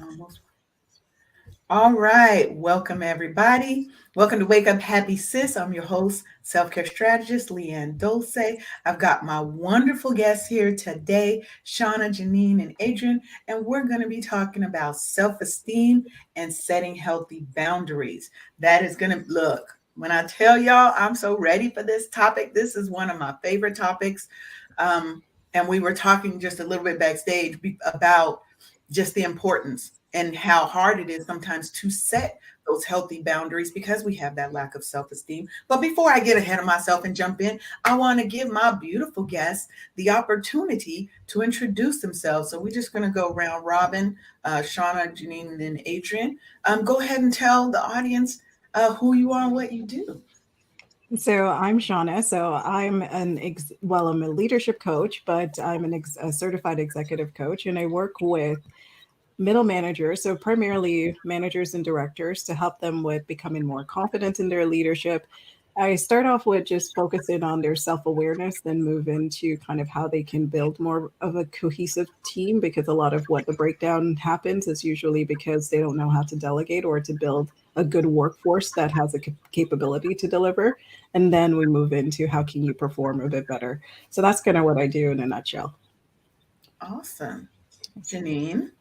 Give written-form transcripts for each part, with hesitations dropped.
Almost. All right. Welcome, everybody. Welcome to Wake Up Happy Sis. I'm your host, self-care strategist, Leanne Dulce. I've got my wonderful guests here today, Shauna, Jeannine, and Adriane, and we're going to be talking about self-esteem and setting healthy boundaries. That is going to look, when I tell y'all I'm so ready for this topic, this is one of my favorite topics. And we were talking just a little bit backstage about just the importance and how hard it is sometimes to set those healthy boundaries because we have that lack of self-esteem. But before I get ahead of myself and jump in, I want to give my beautiful guests the opportunity to introduce themselves. So we're just going to go round robin, Shauna, Jeannine, and then Adriane. Go ahead and tell the audience who you are and what you do. So I'm Shauna. So I'm a leadership coach, but I'm a certified executive coach, and I work with middle managers, so primarily managers and directors, to help them with becoming more confident in their leadership. I start off with just focusing on their self awareness, then move into kind of how they can build more of a cohesive team, because a lot of what the breakdown happens is usually because they don't know how to delegate or to build a good workforce that has a capability to deliver. And then we move into how can you perform a bit better. So that's kind of what I do in a nutshell. Awesome. Jeannine.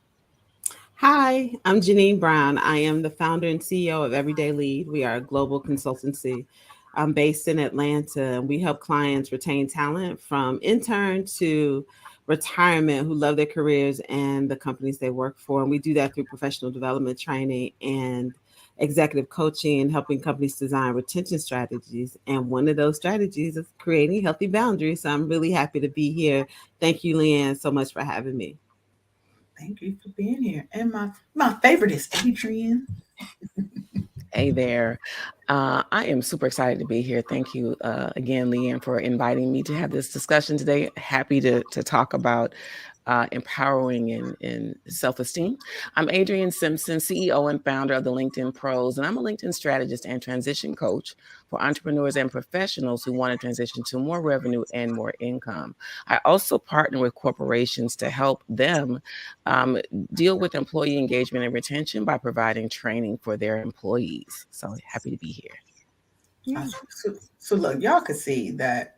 Hi, I'm Jeannine Brown. I am the founder and CEO of Everyday Lead. We are a global consultancy. I'm based in Atlanta, and we help clients retain talent from intern to retirement who love their careers and the companies they work for. And we do that through professional development training and executive coaching and helping companies design retention strategies. And one of those strategies is creating healthy boundaries. So I'm really happy to be here. Thank you, Leanne, so much for having me. Thank you for being here. And my favorite is Adriane. Hey there. I am super excited to be here. Thank you again, Leanne, for inviting me to have this discussion today. Happy to talk about empowering and self-esteem. I'm Adriane Simpson, CEO and founder of the LinkedIn Pros, and I'm a LinkedIn strategist and transition coach for entrepreneurs and professionals who want to transition to more revenue and more income. I also partner with corporations to help them deal with employee engagement and retention by providing training for their employees. So happy to be here. Yeah. So look, y'all can see that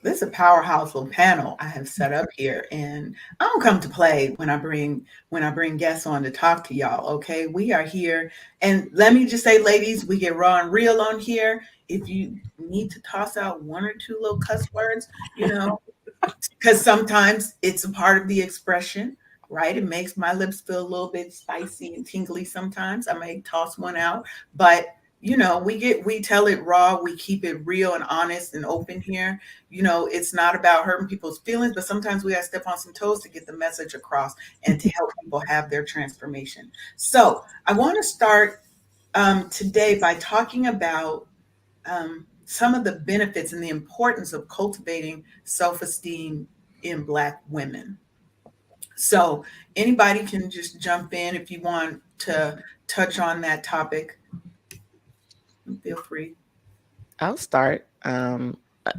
this is a powerhouse little panel I have set up here, and I don't come to play when I bring guests on to talk to y'all. Okay, we are here, and let me just say, ladies, we get raw and real on here. If you need to toss out one or two little cuss words, because sometimes it's a part of the expression, right? It makes my lips feel a little bit spicy and tingly sometimes. I may toss one out, but we tell it raw, we keep it real and honest and open here. It's not about hurting people's feelings, but sometimes we gotta step on some toes to get the message across and to help people have their transformation. So I want to start today by talking about some of the benefits and the importance of cultivating self-esteem in Black women. So anybody can just jump in if you want to touch on that topic. Feel free. I'll start.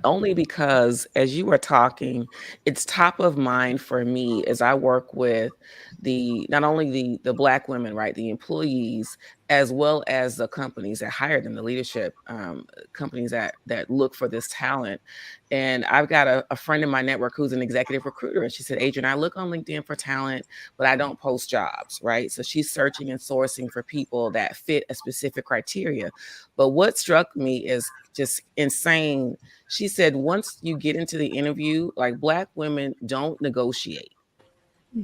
Only because as you were talking, it's top of mind for me as I work with not only the Black women, right, the employees, as well as the companies that hire them, the leadership companies that look for this talent. And I've got a friend in my network who's an executive recruiter, and she said, Adriane, I look on LinkedIn for talent, but I don't post jobs, right? So she's searching and sourcing for people that fit a specific criteria. But what struck me is just insane. She said, once you get into the interview, like Black women don't negotiate.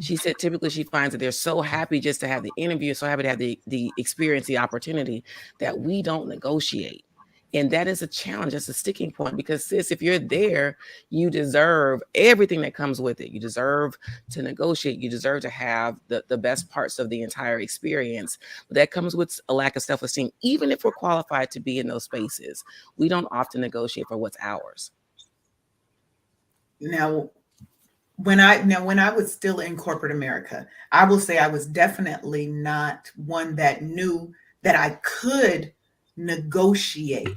She said, typically she finds that they're so happy just to have the interview, so happy to have the experience, the opportunity, that we don't negotiate. And that is a challenge. That's a sticking point because, sis, if you're there, you deserve everything that comes with it. You deserve to negotiate. You deserve to have the best parts of the entire experience. But that comes with a lack of self-esteem. Even if we're qualified to be in those spaces, we don't often negotiate for what's ours. Now, when I was still in corporate America, I will say I was definitely not one that knew that I could negotiate,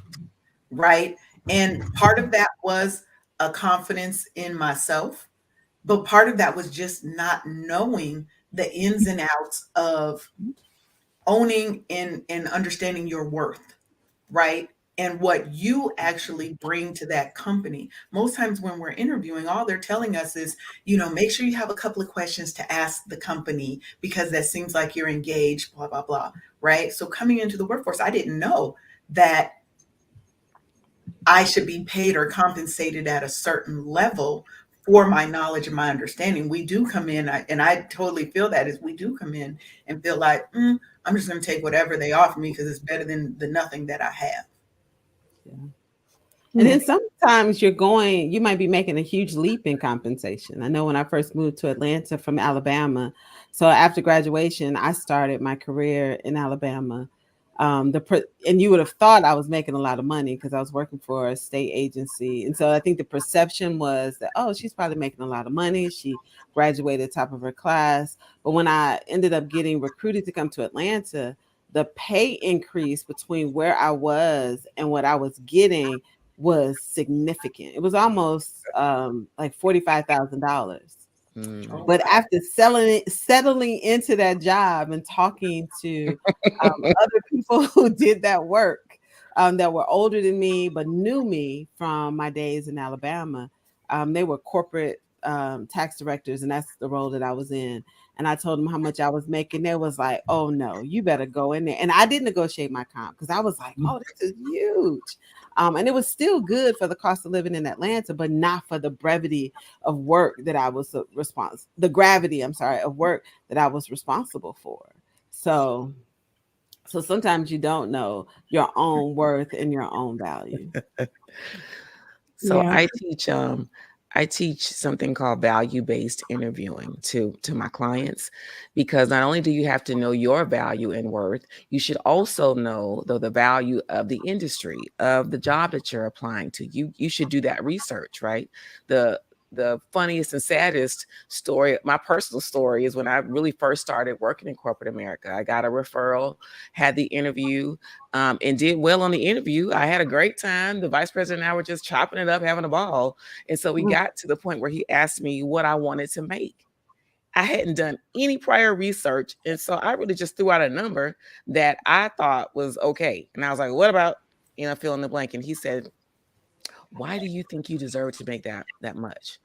right? And part of that was a confidence in myself, but part of that was just not knowing the ins and outs of owning and understanding your worth, right? And what you actually bring to that company. Most times when we're interviewing, all they're telling us is, make sure you have a couple of questions to ask the company because that seems like you're engaged, blah, blah, blah, right? So coming into the workforce, I didn't know that I should be paid or compensated at a certain level for my knowledge and my understanding. We do come in, and I totally feel that is we do come in and feel like, I'm just going to take whatever they offer me because it's better than the nothing that I have. Yeah. And then sometimes you might be making a huge leap in compensation. I know when I first moved to Atlanta from Alabama, so after graduation, I started my career in Alabama. And you would have thought I was making a lot of money because I was working for a state agency. And so I think the perception was that, oh, she's probably making a lot of money. She graduated top of her class. But when I ended up getting recruited to come to Atlanta, the pay increase between where I was and what I was getting was significant. It was almost like $45,000. Oh, But wow. after settling into that job and talking to other people who did that work that were older than me but knew me from my days in Alabama, they were corporate tax directors, and that's the role that I was in. And I told them how much I was making. They was like, "Oh no, you better go in there." And I did negotiate my comp because I was like, "Oh, this is huge." And it was still good for the cost of living in Atlanta, but not for the brevity of work that I was the gravity, of work that I was responsible for. So sometimes you don't know your own worth and your own value. So Yeah. I teach something called value-based interviewing to my clients, because not only do you have to know your value and worth, you should also know the value of the industry, of the job that you're applying to. You should do that research, right? The funniest and saddest story, my personal story, is when I really first started working in corporate America. I got a referral, had the interview, and did well on the interview. I had a great time. The vice president and I were just chopping it up, having a ball. And so we got to the point where he asked me what I wanted to make. I hadn't done any prior research. And so I really just threw out a number that I thought was okay. And I was like, what about, fill in the blank? And he said, why do you think you deserve to make that much?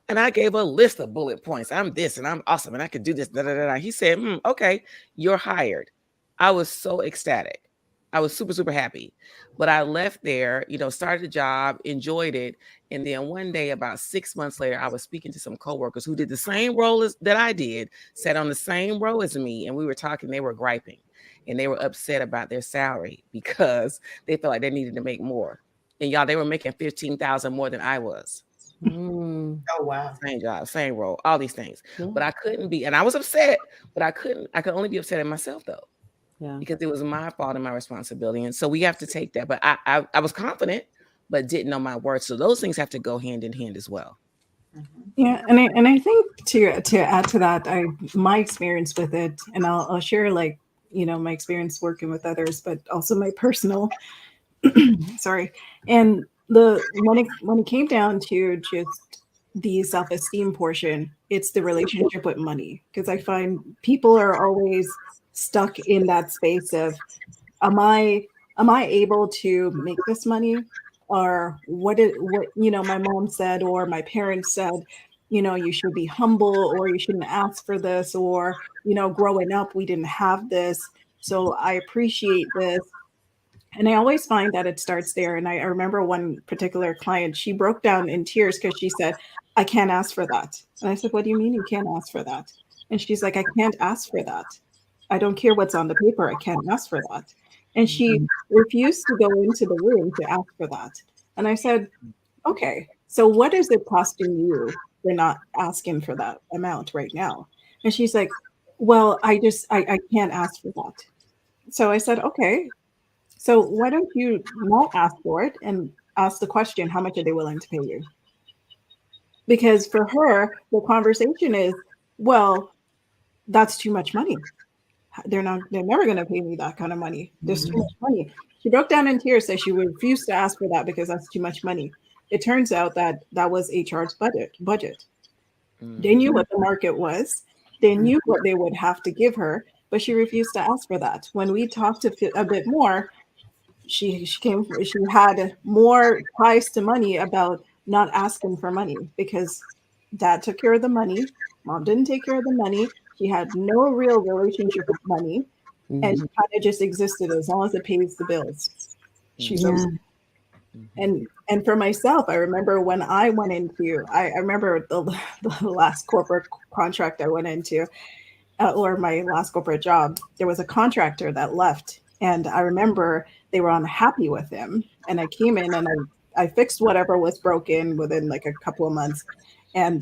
And I gave a list of bullet points. I'm this and I'm awesome and I could do this. Da, da, da, da. He said, okay, you're hired. I was so ecstatic. I was super, super happy. But I left there, started the job, enjoyed it. And then one day, about 6 months later, I was speaking to some coworkers who did the same role that I did, sat on the same row as me. And we were talking, they were griping and they were upset about their salary because they felt like they needed to make more. And y'all, they were making $15,000 more than I was. Oh, wow. Same job, same role, all these things. Yeah. But I couldn't be, and I was upset, but I could only be upset at myself though. Yeah. Because it was my fault and my responsibility. And so we have to take that. But I was confident, but didn't know my worth. So those things have to go hand in hand as well. Yeah, and I think to add to that, my experience with it, and I'll share my experience working with others, but also my personal sorry. And when it came down to just the self-esteem portion, it's the relationship with money. Because I find people are always stuck in that space of, am I able to make this money? Or what my mom said or my parents said, you should be humble or you shouldn't ask for this, or growing up we didn't have this. So I appreciate this. And I always find that it starts there. And I remember one particular client, she broke down in tears because she said, I can't ask for that. And I said, what do you mean you can't ask for that? And she's like, I can't ask for that. I don't care what's on the paper. I can't ask for that. And she refused to go into the room to ask for that. And I said, okay, so what is it costing you for not asking for that amount right now? And she's like, well, I can't ask for that. So I said, okay, so why don't you not ask for it and ask the question, how much are they willing to pay you? Because for her, the conversation is, well, that's too much money. They're never going to pay me that kind of money. There's too much money. She broke down in tears, said she refused to ask for that because that's too much money. It turns out that was HR's budget. They knew what the market was. They knew what they would have to give her, but she refused to ask for that. When we talked a bit more, she had more ties to money about not asking for money because dad took care of the money, mom didn't take care of the money. She had no real relationship with money, and she kind of just existed as long as it pays the bills. She's okay. And for myself, I remember when I went into, I remember the last corporate contract I went into, or my last corporate job, there was a contractor that left. And I remember they were unhappy with him. And I came in and I fixed whatever was broken within like a couple of months. And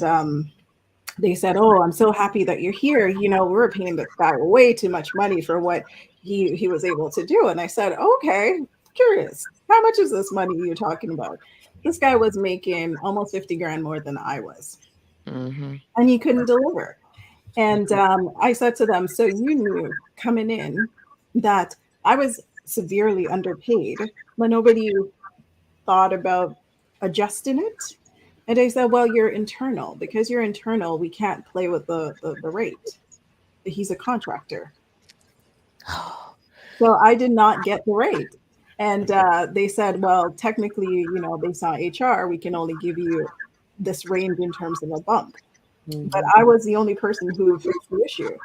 they said, "Oh, I'm so happy that you're here. You know, we're paying this guy way too much money for what he was able to do." And I said, "Okay, curious. How much is this money you're talking about?" This guy was making almost 50 grand more than I was. And he couldn't deliver. And I said to them, "So you knew coming in that I was severely underpaid, but nobody thought about adjusting it?" And they said, "Well, you're internal. Because you're internal, we can't play with the rate. He's a contractor." So I did not get the rate. And they said, "Well, technically, you know, based on HR, we can only give you this range in terms of a bump." But I was the only person who fixed the issue.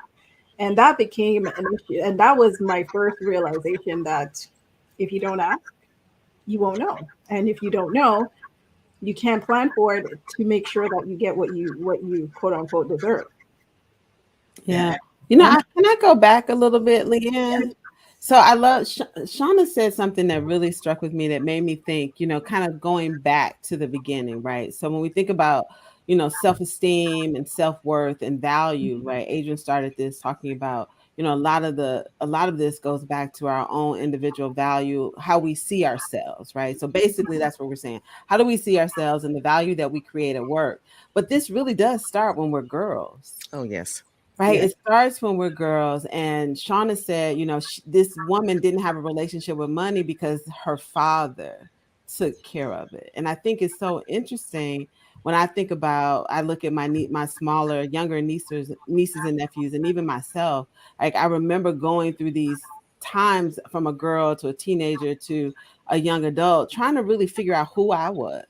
And that became an issue. And that was my first realization that if you don't ask, you won't know. And if you don't know, you can't plan for it to make sure that you get what you quote unquote deserve. Yeah. You know, can I go back a little bit, Leanne? So I love Shauna said something that really struck with me that made me think, you know, kind of going back to the beginning, right? So when we think about, you know, self-esteem and self-worth and value, right? Adriane started this talking about, you know, a lot of this goes back to our own individual value, how we see ourselves, right? So basically that's what we're saying. How do we see ourselves and the value that we create at work? But this really does start when we're girls. Oh, yes. Right. It starts when we're girls. And Shauna said, you know, this woman didn't have a relationship with money because her father took care of it. And I think it's so interesting when I think about, I look at my smaller, younger nieces and nephews, and even myself. Like I remember going through these times from a girl to a teenager to a young adult, trying to really figure out who I was.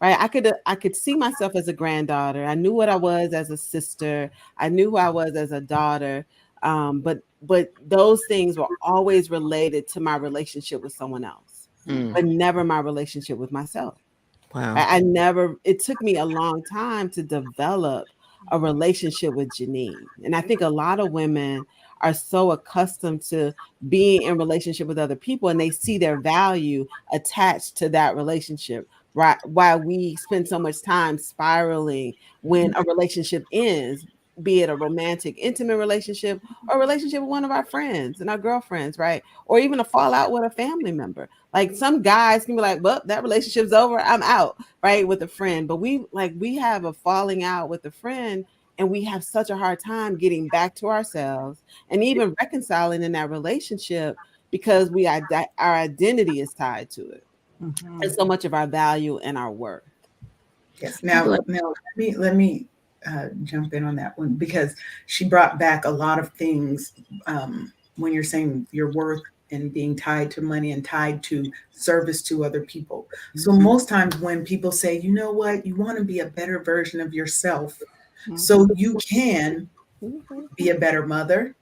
Right. I could see myself as a granddaughter. I knew what I was as a sister. I knew who I was as a daughter. But those things were always related to my relationship with someone else, but never my relationship with myself. Wow. I never, it took me a long time to develop a relationship with Jeannine. And I think a lot of women are so accustomed to being in relationship with other people and they see their value attached to that relationship. Right. Why we spend so much time spiraling when a relationship ends, be it a romantic, intimate relationship or a relationship with one of our friends and our girlfriends, right? Or even a fallout with a family member. Like some guys can be like, well, that relationship's over, I'm out, right? With a friend. But we have a falling out with a friend and we have such a hard time getting back to ourselves and even reconciling in that relationship because our identity is tied to it. And so much of our value and our worth. Yes. Now let me jump in on that one because she brought back a lot of things when you're saying your worth and being tied to money and tied to service to other people. So most times when people say, you know what, you want to be a better version of yourself so you can be a better mother,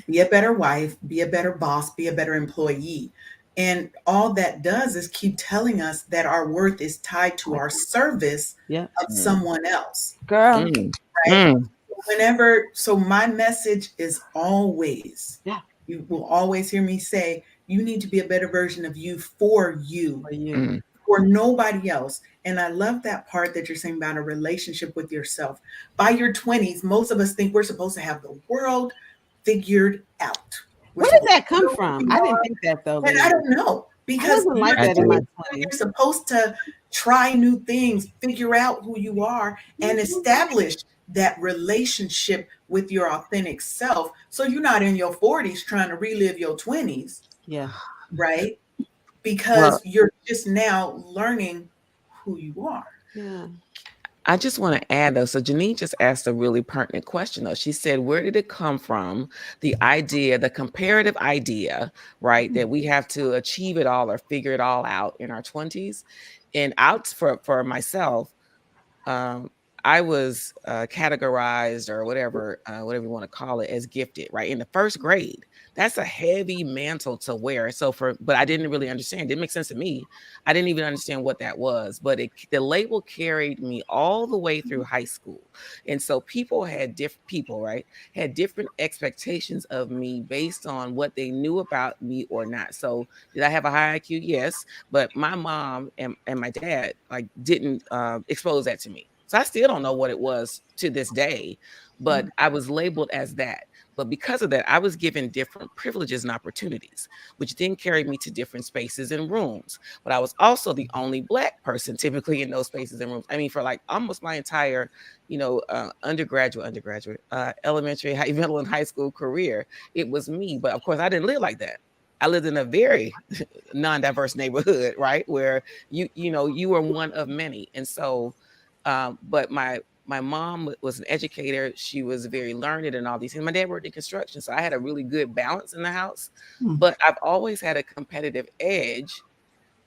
be a better wife, be a better boss, be a better employee. And all that does is keep telling us that our worth is tied to our service of someone else. Girl. Right? So my message is always, you will always hear me say, you need to be a better version of you for you. For nobody else. And I love that part that you're saying about a relationship with yourself. By your 20s, most of us think we're supposed to have the world figured out. Where does that come from? I didn't think that though. And I don't know because like that in my 20s. You're supposed to try new things, figure out who you are, and establish that relationship with your authentic self. So you're not in your 40s trying to relive your 20s. Yeah. Right. Because you're just now learning who you are. Yeah. I just want to add though. So Jeannine just asked a really pertinent question though. She said, where did it come from? The idea, the comparative idea, right? That we have to achieve it all or figure it all out in our 20s. And out for myself, um, I was categorized or whatever you want to call it, as gifted, right? In the first grade. That's a heavy mantle to wear. But I didn't really understand. It didn't make sense to me. I didn't even understand what that was. But the label carried me all the way through high school. And so people, right, had different expectations of me based on what they knew about me or not. So did I have a high IQ? Yes. But my mom and my dad like didn't expose that to me. So I still don't know what it was to this day, but I was labeled as that. But because of that, I was given different privileges and opportunities, which then carried me to different spaces and rooms. But I was also the only Black person typically in those spaces and rooms. I mean, for like almost my entire, undergraduate, elementary, middle, and high school career, it was me. But of course, I didn't live like that. I lived in a very non-diverse neighborhood, right? Where you were one of many. And so, but my mom was an educator. She was very learned and all these things. My dad worked in construction. So I had a really good balance in the house, but I've always had a competitive edge.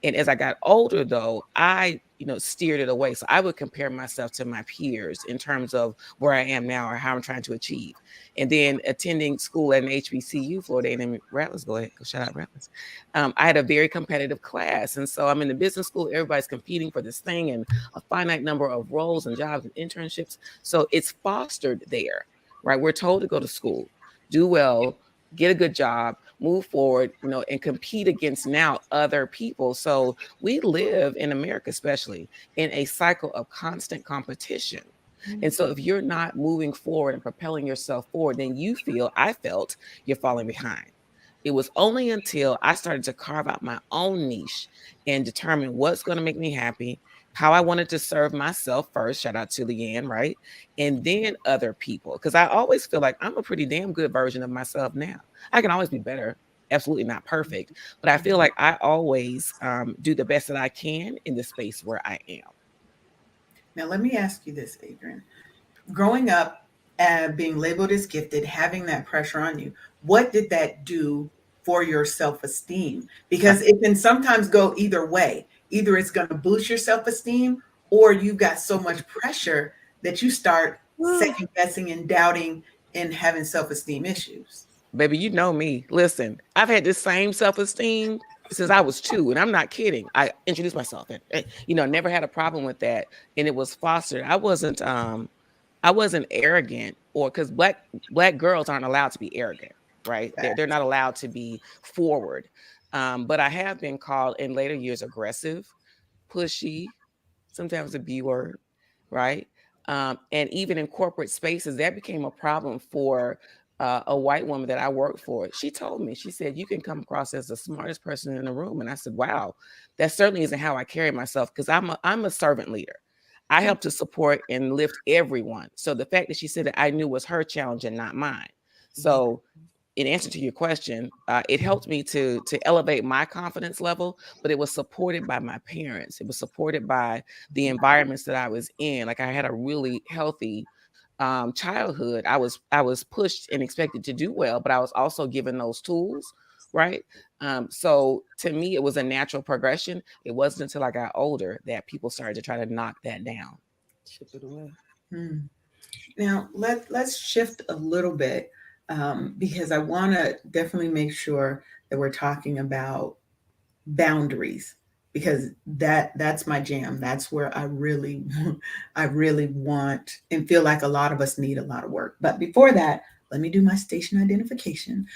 And as I got older, though, I, steered it away. So I would compare myself to my peers in terms of where I am now or how I'm trying to achieve. And then attending school at an HBCU, Florida A&M Rattlers, go ahead, go shout out Rattlers. I had a very competitive class. And so I'm in the business school, everybody's competing for this thing and a finite number of roles and jobs and internships. So it's fostered there, right? We're told to go to school, do well, get a good job, move forward, and compete against now other people. So we live in America, especially in a cycle of constant competition. And so if you're not moving forward and propelling yourself forward, then I felt you're falling behind. It was only until I started to carve out my own niche and determine what's going to make me happy, how I wanted to serve myself first, shout out to Leanne, right? And then other people. Because I always feel like I'm a pretty damn good version of myself now. I can always be better, absolutely not perfect. But I feel like I always do the best that I can in the space where I am. Now, let me ask you this, Adriane. Growing up, being labeled as gifted, having that pressure on you, what did that do for your self-esteem? Because it can sometimes go either way. Either it's going to boost your self-esteem, or you've got so much pressure that you start second guessing and doubting and having self-esteem issues. Baby, you know me. Listen, I've had this same self-esteem since I was 2, and I'm not kidding. I introduced myself and never had a problem with that. And it was fostered. I wasn't arrogant, or because black girls aren't allowed to be arrogant, right? They're not allowed to be forward. But I have been called in later years aggressive, pushy, sometimes a B word, right? And even in corporate spaces, that became a problem for a white woman that I worked for. She told me, she said, you can come across as the smartest person in the room. And I said, wow, that certainly isn't how I carry myself, because I'm a servant leader. I help to support and lift everyone. So the fact that she said that I knew was her challenge and not mine. So in answer to your question, it helped me to elevate my confidence level, but it was supported by my parents. It was supported by the environments that I was in. Like I had a really healthy childhood. I was pushed and expected to do well, but I was also given those tools, right? So to me, it was a natural progression. It wasn't until I got older that people started to try to knock that down. Chip it away. Now let's shift a little bit, because I want to definitely make sure that we're talking about boundaries, because that's my jam. That's where I really want and feel like a lot of us need a lot of work. But before that, let me do my station identification.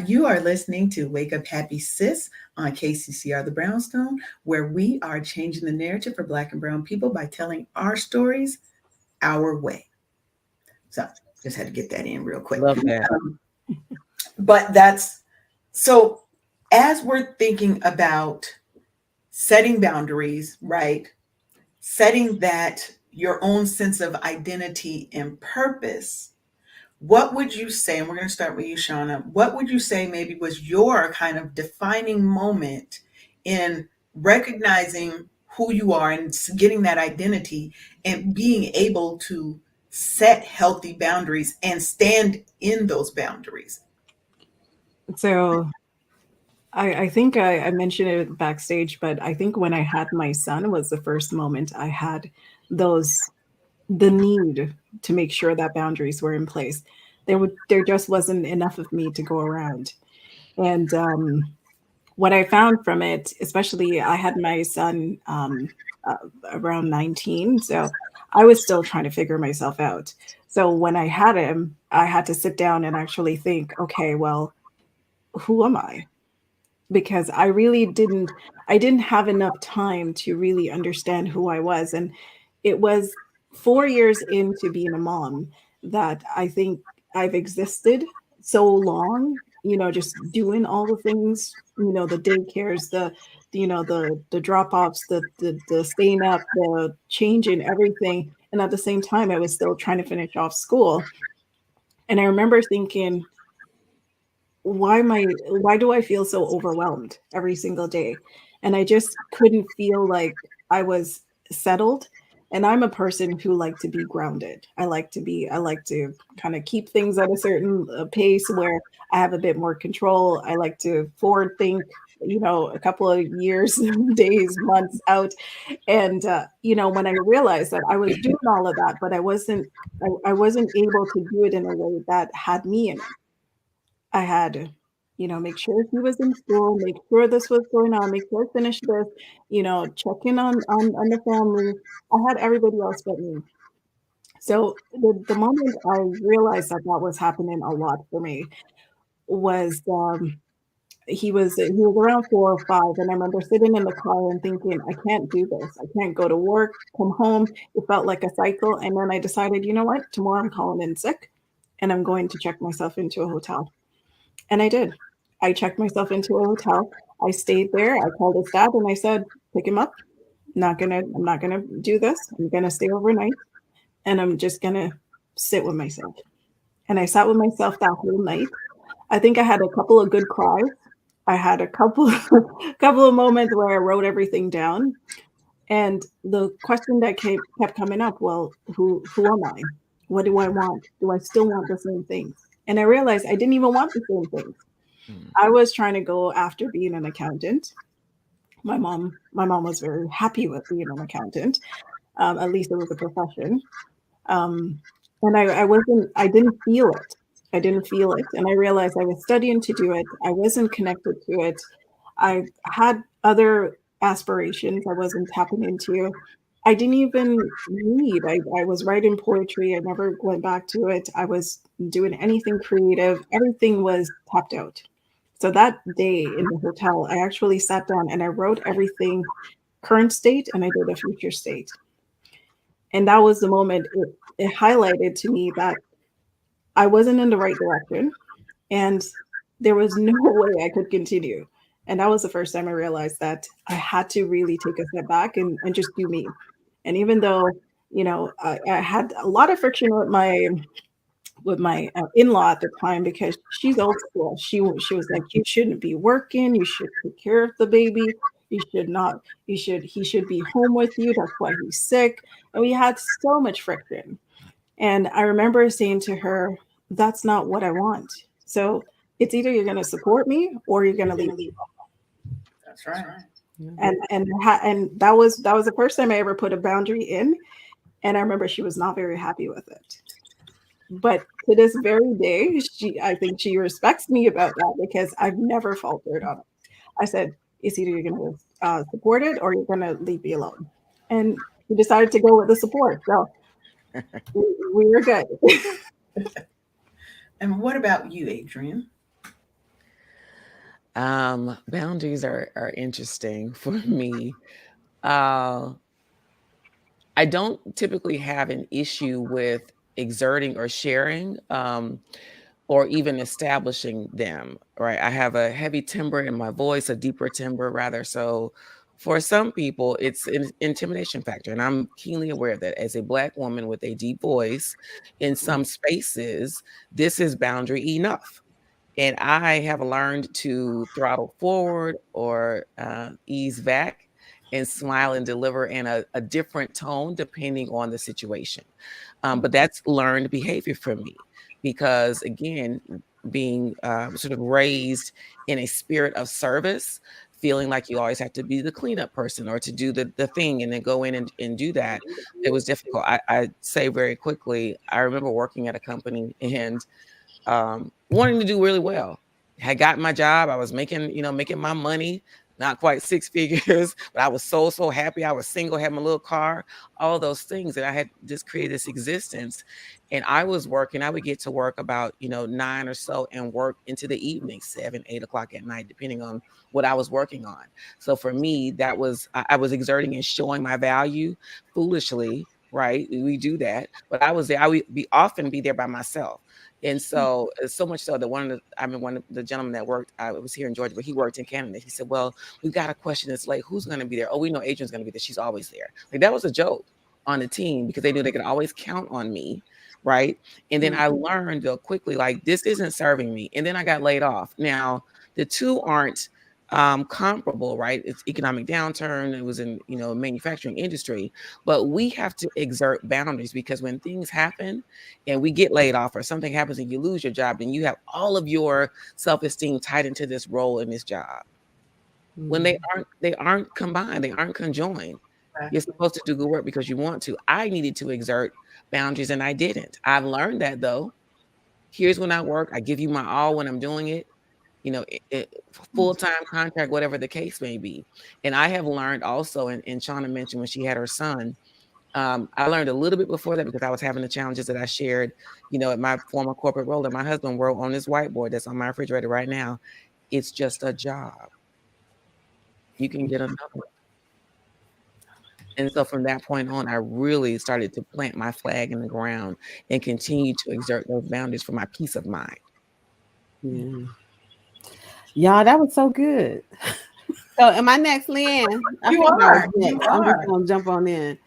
You are listening to Wake Up Happy Sis on KCCR The Brownstone, where we are changing the narrative for Black and Brown people by telling our stories our way. So just had to get that in real quick. Love that. But that's so, as we're thinking about setting boundaries, right? Setting that your own sense of identity and purpose. What would you say, and we're going to start with you, Shauna, what would you say maybe was your kind of defining moment in recognizing who you are and getting that identity and being able to set healthy boundaries and stand in those boundaries. So I think I mentioned it backstage, but I think when I had my son was the first moment I had those the need to make sure that boundaries were in place. There just wasn't enough of me to go around. And what I found from it, especially I had my son around 19, so I was still trying to figure myself out. So when I had him, I had to sit down and actually think, okay, well, who am I? Because I didn't have enough time to really understand who I was. And it was 4 years into being a mom that I think I've existed so long, just doing all the things, the daycares, the drop-offs, the staying up, the changing everything. And at the same time, I was still trying to finish off school. And I remember thinking, why do I feel so overwhelmed every single day? And I just couldn't feel like I was settled. And I'm a person who like to be grounded. I like to kind of keep things at a certain pace where I have a bit more control. I like to forward think, a couple of years, days, months out. And when I realized that I was doing all of that, but I wasn't able to do it in a way that had me in it. I had to, make sure he was in school, make sure this was going on, make sure I finished this, check in on the family. I had everybody else but me. So the moment I realized that that was happening a lot for me was he was around 4 or 5, and I remember sitting in the car and thinking, I can't do this. I can't go to work, come home. It felt like a cycle, and then I decided, you know what? Tomorrow I'm calling in sick, and I'm going to check myself into a hotel. And I did. I checked myself into a hotel. I stayed there. I called his dad and I said, pick him up. I'm not gonna do this. I'm gonna stay overnight and I'm just gonna sit with myself. And I sat with myself that whole night. I think I had a couple of good cries. I had a couple couple of moments where I wrote everything down. And the question that kept coming up, well, who am I? What do I want? Do I still want the same things? And I realized I didn't even want the same things. Mm. I was trying to go after being an accountant. My mom was very happy with being an accountant. At least it was a profession. Um, and I didn't feel it. I didn't feel it. And I realized I was studying to do it. I wasn't connected to it. I had other aspirations I wasn't tapping into. I didn't even read. I was writing poetry. I never went back to it. I was doing anything creative. Everything was tapped out. So that day in the hotel, I actually sat down and I wrote everything current state and I did a future state. And that was the moment it highlighted to me that I wasn't in the right direction and there was no way I could continue. And that was the first time I realized that I had to really take a step back and just do me. And even though, I had a lot of friction with my in-law at the time because she's old school. She was like, you shouldn't be working. You should take care of the baby. You should not. He should be home with you. That's why he's sick. And we had so much friction. And I remember saying to her, "That's not what I want. So it's either you're going to support me or you're going to leave." That's right. And that was the first time I ever put a boundary in. And I remember she was not very happy with it. But to this very day, I think she respects me about that because I've never faltered on it. I said, it's either you're going to support it or you're going to leave me alone. And we decided to go with the support. So we were good. And what about you, Adriane? Boundaries are interesting for me. Uh, I don't typically have an issue with exerting or sharing, or even establishing them, right? I have a heavy timbre in my voice, a deeper timbre rather. So for some people, it's an intimidation factor. And I'm keenly aware that as a Black woman with a deep voice, in some spaces, this is boundary enough. And I have learned to throttle forward or ease back and smile and deliver in a different tone depending on the situation. But that's learned behavior for me because, again, being sort of raised in a spirit of service, feeling like you always have to be the cleanup person or to do the thing and then go in and do that, it was difficult. I say very quickly, I remember working at a company and wanting to do really well. Had gotten my job. I was making my money, not quite six figures, but I was so happy. I was single, had my little car, all those things that I had just created this existence. And I was working, I would get to work about, 9 or so and work into the evening, 7, 8 o'clock at night, depending on what I was working on. So for me, that was, I was exerting and showing my value foolishly, right? We do that. But I was there, I would often be there by myself. And so much so that one of the gentlemen that worked, I was here in Georgia, but he worked in Canada. He said, well, we've got a question that's late. Who's going to be there? Oh, we know Adriane's going to be there. She's always there. Like that was a joke on the team because they knew they could always count on me. Right. And then I learned quickly, like, this isn't serving me. And then I got laid off. Now, the two aren't comparable, right? It's economic downturn. It was in, manufacturing industry, but we have to exert boundaries because when things happen and we get laid off or something happens and you lose your job, then you have all of your self-esteem tied into this role in this job. When they aren't combined, they aren't conjoined. You're supposed to do good work because you want to. I needed to exert boundaries and I didn't. I've learned that though. Here's when I work. I give you my all when I'm doing it. Full-time contract, whatever the case may be. And I have learned also, and Shauna mentioned when she had her son, I learned a little bit before that because I was having the challenges that I shared, at my former corporate role. And my husband wrote on this whiteboard that's on my refrigerator right now, it's just a job. You can get another one. And so from that point on, I really started to plant my flag in the ground and continue to exert those boundaries for my peace of mind. Yeah. Y'all, that was so good. So am I next, Leanne? You are. I'm just gonna jump on in.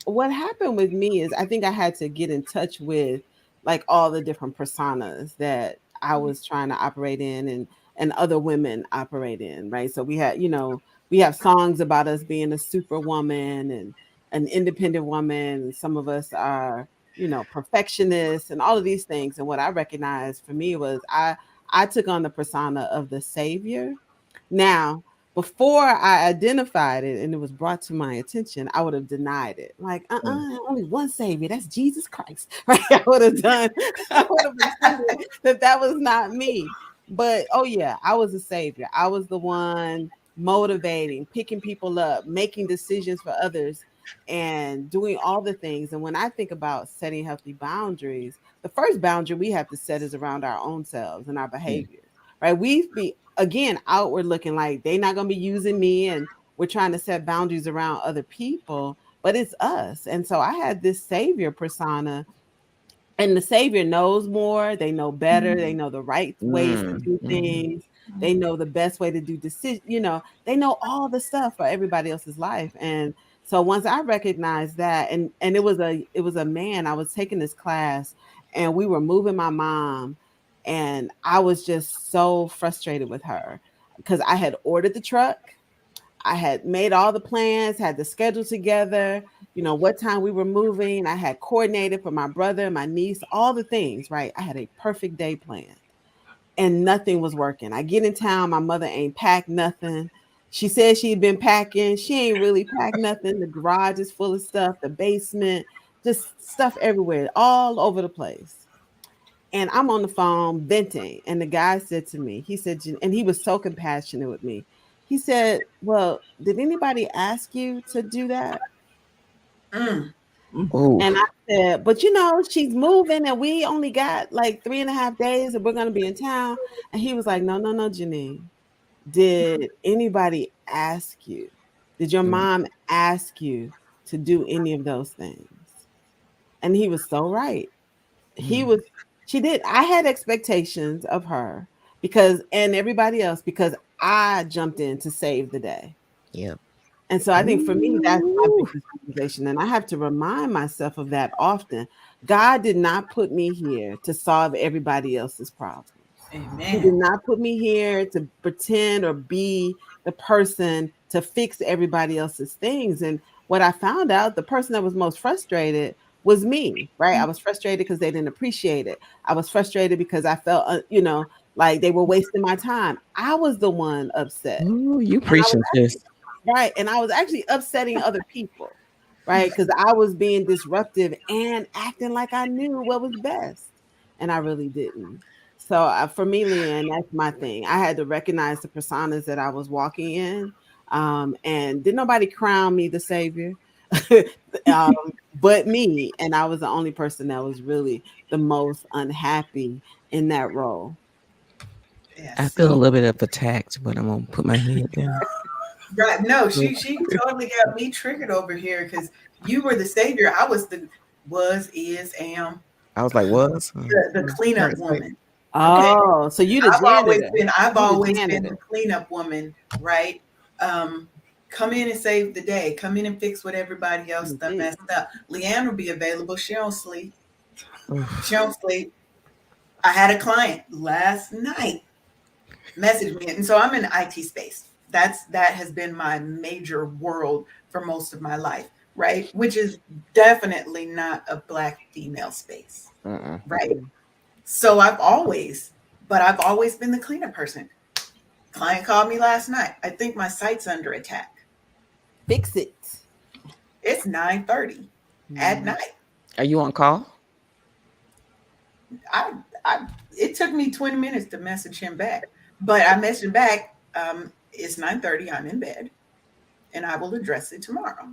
What happened with me is I think I had to get in touch with like all the different personas that I was trying to operate in and other women operate in, right? So we have songs about us being a superwoman and an independent woman. Some of us are perfectionists and all of these things. And what I recognized for me was I took on the persona of the savior. Now, before I identified it and it was brought to my attention, I would have denied it. Like, only one savior, that's Jesus Christ. Right? I would have pretended that was not me. But oh yeah, I was a savior. I was the one motivating, picking people up, making decisions for others, and doing all the things. And when I think about setting healthy boundaries, the first boundary we have to set is around our own selves and our behaviors, right? We be, again, outward looking like they're not going to be using me and we're trying to set boundaries around other people, but it's us. And so I had this savior persona, and the savior knows more. They know better. They know the right ways to do things. They know the best way to do decisions. They know all the stuff for everybody else's life. And so once I recognized that, and it was a man, I was taking this class and we were moving my mom, and I was just so frustrated with her because I had ordered the truck. I had made all the plans, had the schedule together, what time we were moving. I had coordinated for my brother, my niece, all the things, right? I had a perfect day planned and nothing was working. I get in town, my mother ain't packed nothing. She said she'd been packing. She ain't really packed nothing. The garage is full of stuff, the basement, just stuff everywhere, all over the place. And I'm on the phone venting. And the guy said to me, he said, and he was so compassionate with me. He said, well, did anybody ask you to do that? And I said, but she's moving and we only got like 3.5 days and we're going to be in town. And he was like, no, Jeannine. Did anybody ask you? Did your mom ask you to do any of those things? And he was so right. She did. I had expectations of her and everybody else because I jumped in to save the day. Yeah. And so I think for me, that's my biggest realization. And I have to remind myself of that often. God did not put me here to solve everybody else's problems. He did Amen. not put me here to pretend or be the person to fix everybody else's things. And what I found out, the person that was most frustrated was me, right? I was frustrated because they didn't appreciate it. I was frustrated because I felt, like they were wasting my time. I was the one upset. Ooh, you And I was preaching this. right. And I was actually upsetting other people, right? Because I was being disruptive and acting like I knew what was best. And I really didn't. So for me, Leanne, that's my thing. I had to recognize the personas that I was walking in. And did nobody crown me the savior? um, but me. And I was the only person that was really the most unhappy in that role. I Yes. feel a little bit of attacked, but I'm gonna put my head down. Right. No, she totally got me triggered over here because you were the savior. I is, am I was like, was? the cleanup Current state. woman. Okay. Oh, so you the janitor. I've You the always been janitor. the cleanup woman, right? Come in and save the day. Come in and fix what everybody else done Indeed. messed up. Leanne will be available. She don't sleep. She Oof. don't sleep. I had a client last night message me, and so I'm in the IT space. That has been my major world for most of my life, right? Which is definitely not a black female space, Uh-uh. right? So I've always been the cleanup person. Client called me last night. I think my site's under attack. Fix it. It's 9:30 at Mm. night. Are you on call? I, I it took me 20 minutes to message him back, but I messaged back. It's 9:30. I'm in bed, and I will address it tomorrow.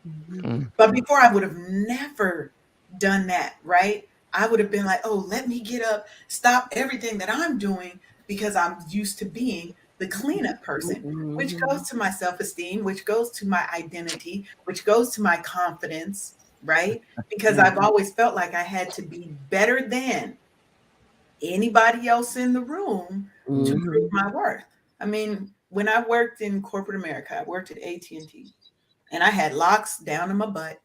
Mhm. Mm. But before I would have never done that, right? I would have been like, oh, let me get up, stop everything that I'm doing because I'm used to being the cleanup person, which goes Mhm. to my self esteem, which goes to my identity, which goes to my confidence, right? Because I've Mhm. always felt like I had to be better than anybody else in the room to prove Mhm. my worth. I mean, when I worked in corporate America, I worked at AT&T and I had locks down in my butt.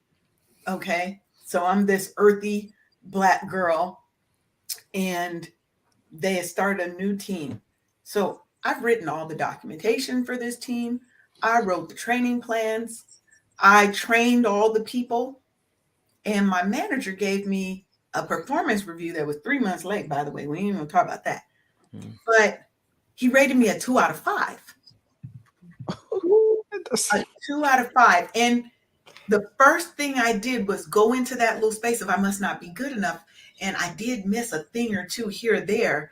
Okay. So I'm this earthy black girl, and they had started a new team. So I've written all the documentation for this team. I wrote the training plans. I trained all the people. And my manager gave me a performance review that was 3 months late, by the way. We ain't even talk about that. Mm. But he rated me a 2 out of 5. A 2 out of 5. And the first thing I did was go into that little space of I must not be good enough. And I did miss a thing or two here or there,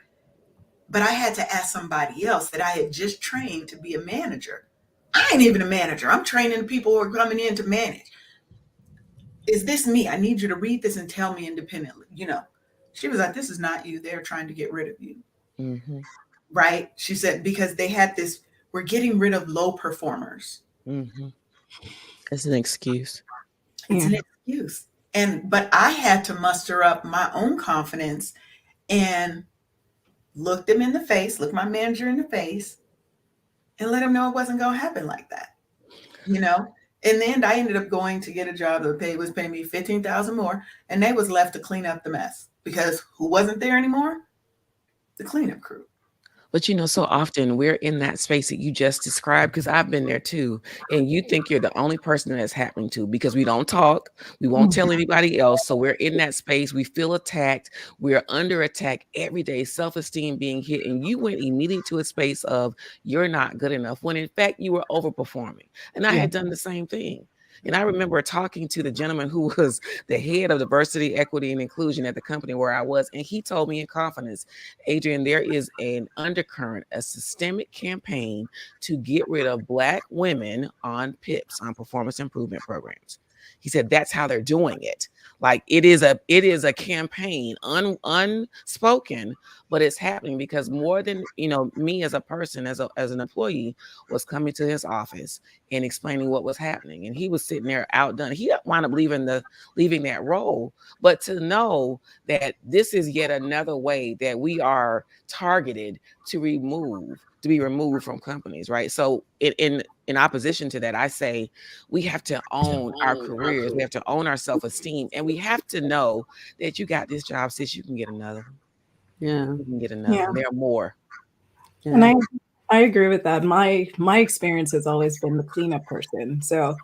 but I had to ask somebody else that I had just trained to be a manager. I ain't even a manager. I'm training the people who are coming in to manage. Is this me? I need you to read this and tell me independently. She was like, this is not you. They're trying to get rid of you. Mm-hmm. Right? She said, because they had this, we're getting rid of low performers. Mm-hmm. It's an excuse. It's Yeah. an excuse. But I had to muster up my own confidence and look them in the face, look my manager in the face, and let him know it wasn't going to happen like that. You know, in the end, I ended up going to get a job that was paying me 15,000 more, and they was left to clean up the mess because who wasn't there anymore? The cleanup crew. But so often we're in that space that you just described, because I've been there too. And you think you're the only person that it's happening to because we don't talk, we won't tell anybody else. So we're in that space, we feel attacked, we're under attack every day, self-esteem being hit. And you went immediately to a space of you're not good enough when in fact you were overperforming. And I Yeah. had done the same thing. And I remember talking to the gentleman who was the head of diversity, equity, and inclusion at the company where I was. And he told me in confidence, Adriane, there is an undercurrent, a systemic campaign to get rid of Black women on PIPs, on performance improvement programs. He said that's how they're doing it. Like it is a campaign, unspoken, but it's happening because more than me as a person, as an employee, was coming to his office and explaining what was happening, and he was sitting there outdone. He wound up leaving that role, but to know that this is yet another way that we are targeted to be removed from companies, right? So in opposition to that, I say we have to own our careers, we have to own our self-esteem, and we have to know that you got this job, sis, you can get another one. Yeah. We can get enough. Yeah. And there are more. And Yeah. I agree with that. My experience has always been the cleanup person. So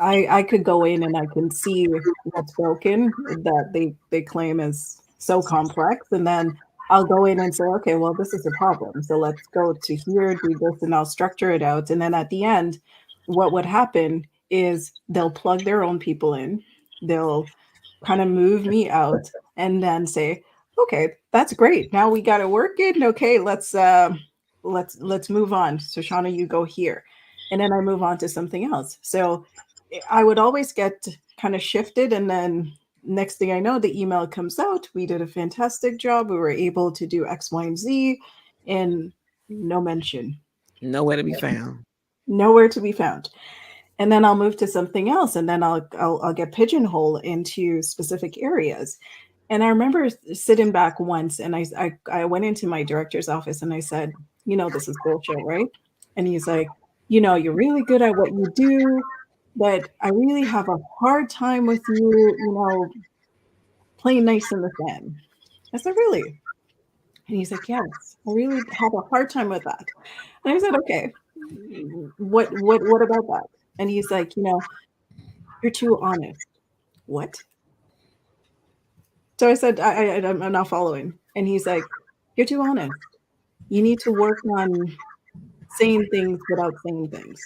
I could go in and I can see what's broken that they claim is so complex, and then I'll go in and say, okay, well, this is a problem. So let's go to here, do this, and I'll structure it out. And then at the end, what would happen is they'll plug their own people in. They'll kind of move me out and then say, okay, that's great. Now we got it working. Okay, let's move on. So Shauna, you go here. And then I move on to something else. So I would always get kind of shifted, and then next thing I know, the email comes out. We did a fantastic job. We were able to do X, Y, and Z, and no mention, Nowhere to be found. nowhere to be found. And then I'll move to something else, and then I'll get pigeonholed into specific areas. And I remember sitting back once, and I went into my director's office, and I said, this is bullshit, right? And he's like, you're really good at what you do, but I really have a hard time with you, playing nice in the fan. I said, really? And he's like, yes, I really have a hard time with that. And I said, okay, what about that? And he's like, you're too honest. What? So I said, I'm not following. And he's like, you're too honest. You need to work on saying things without saying things.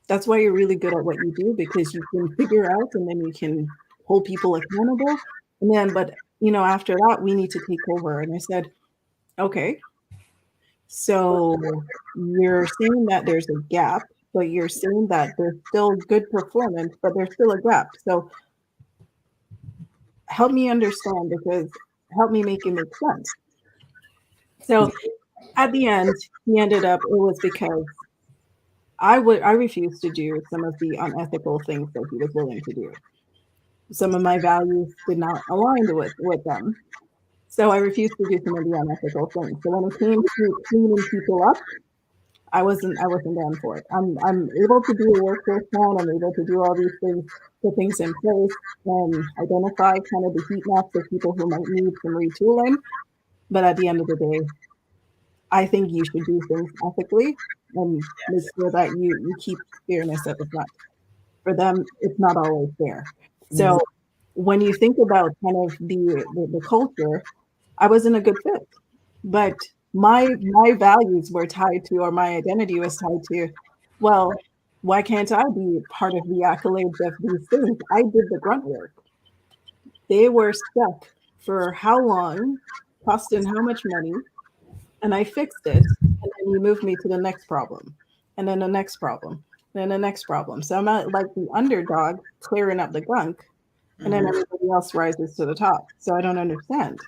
That's why you're really good at what you do, because you can figure out and then you can hold people accountable. And then, but after that, we need to take over. And I said, okay, so you're saying that there's a gap, but you're saying that there's still good performance, but there's still a gap. So help me understand, because help me make it make sense. So at the end, he ended up, it was because I refused to do some of the unethical things that he was willing to do. Some of my values did not align with them. So I refused to do some of the unethical things. So when it came to cleaning people up, I wasn't down for it. I'm able to do a workforce plan. I'm able to do all these things, put things in place, and identify kind of the heat maps of people who might need some retooling. But at the end of the day, I think you should do things ethically and make sure that you keep fairness at the front. For them, it's not always fair. So when you think about kind of the culture, I wasn't a good fit. But my values were tied to, or my identity was tied to, well, why can't I be part of the accolades of these things? I did the grunt work. They were stuck for how long, costing how much money, and I fixed it. And then you moved me to the next problem, and then the next problem, then the next problem. So I'm not like the underdog clearing up the gunk, and then everybody else rises to the top. So I don't understand.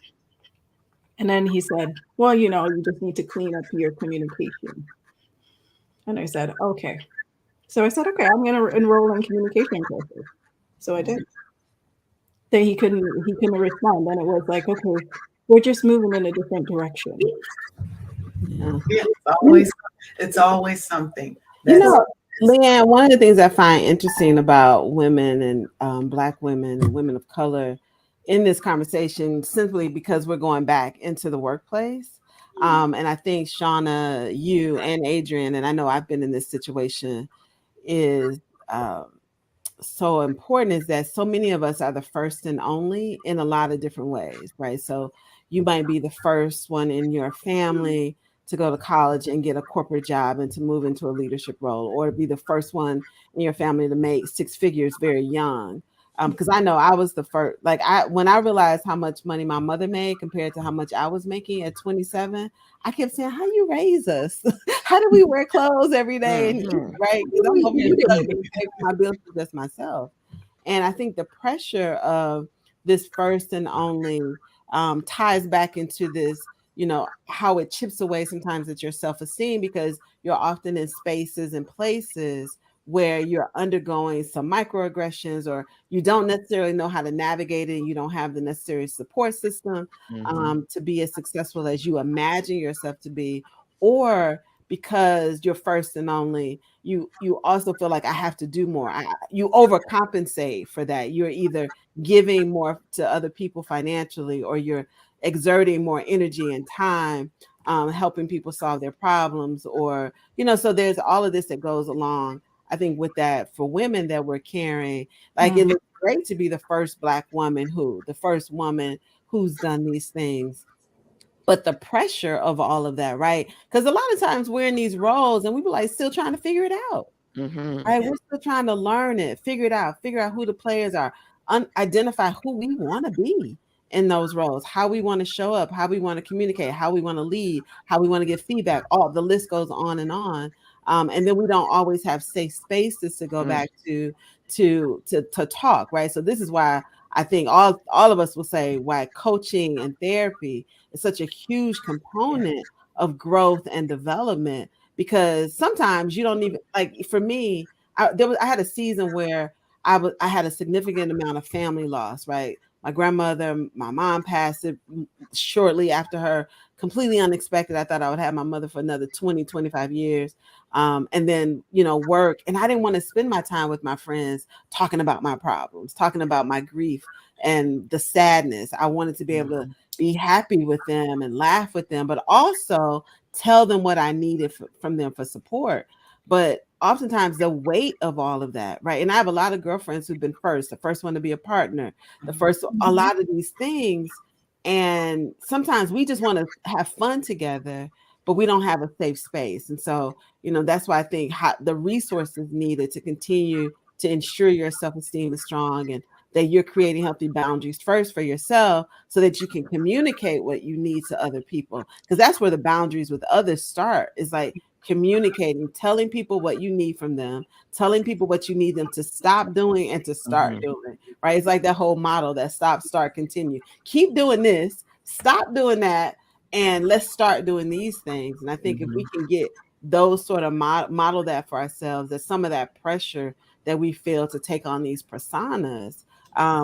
And then he said, well, you just need to clean up your communication. And I said, okay. So I said, okay, I'm going to enroll in communication courses. So I did. Then he couldn't respond. Then it was like, okay, we're just moving in a different direction. Yeah. Yeah, it's always something. Leanne, one of the things I find interesting about women and Black women and women of color in this conversation, simply because we're going back into the workplace. And I think Shauna, you and Adriane, and I know I've been in this situation, is so important, is that so many of us are the first and only in a lot of different ways, right? So you might be the first one in your family to go to college and get a corporate job and to move into a leadership role, or be the first one in your family to make six figures very young. Because I know I was the first, when I realized how much money my mother made compared to how much I was making at 27, I kept saying, how you raise us? How do we wear clothes every day and eat, right? Because I'm over here struggling to pay for my bills for just myself. And I think the pressure of this first and only ties back into this, how it chips away sometimes at your self-esteem, because you're often in spaces and places where you're undergoing some microaggressions, or you don't necessarily know how to navigate it. You don't have the necessary support system to be as successful as you imagine yourself to be, or because you're first and only, you also feel like I have to do more. You overcompensate for that. You're either giving more to other people financially, or you're exerting more energy and time, helping people solve their problems, or, so there's all of this that goes along, I think, with that for women that we're carrying. Like, it looks great to be the first Black woman the first woman who's done these things. But the pressure of all of that, right? Because a lot of times we're in these roles and we were like still trying to figure it out. Right? We're still trying to learn it, figure out who the players are, identify who we want to be in those roles, how we want to show up, how we want to communicate, how we want to lead, how we want to give feedback. All the list goes on and on. And then we don't always have safe spaces to go back to talk, right? So this is why I think all of us will say why coaching and therapy is such a huge component of growth and development, because sometimes you don't even, like, for me, I had a season where I had a significant amount of family loss, right? My grandmother, my mom passed it shortly after her, completely unexpected. I thought I would have my mother for another 20, 25 years. And then, work. And I didn't want to spend my time with my friends talking about my problems, talking about my grief and the sadness. I wanted to be able to be happy with them and laugh with them, but also tell them what I needed from them for support. But oftentimes the weight of all of that, right? And I have a lot of girlfriends who've been the first one to be a partner, a lot of these things. And sometimes we just want to have fun together, but we don't have a safe space. And so, that's why I think the resources needed to continue to ensure your self-esteem is strong, and that you're creating healthy boundaries first for yourself so that you can communicate what you need to other people. Because that's where the boundaries with others start, is like communicating, telling people what you need from them, telling people what you need them to stop doing and to start doing, right? It's like that whole model, that stop, start, continue. Keep doing this, stop doing that, and let's start doing these things. And I think if we can get those sort of model that for ourselves, that some of that pressure that we feel to take on these personas,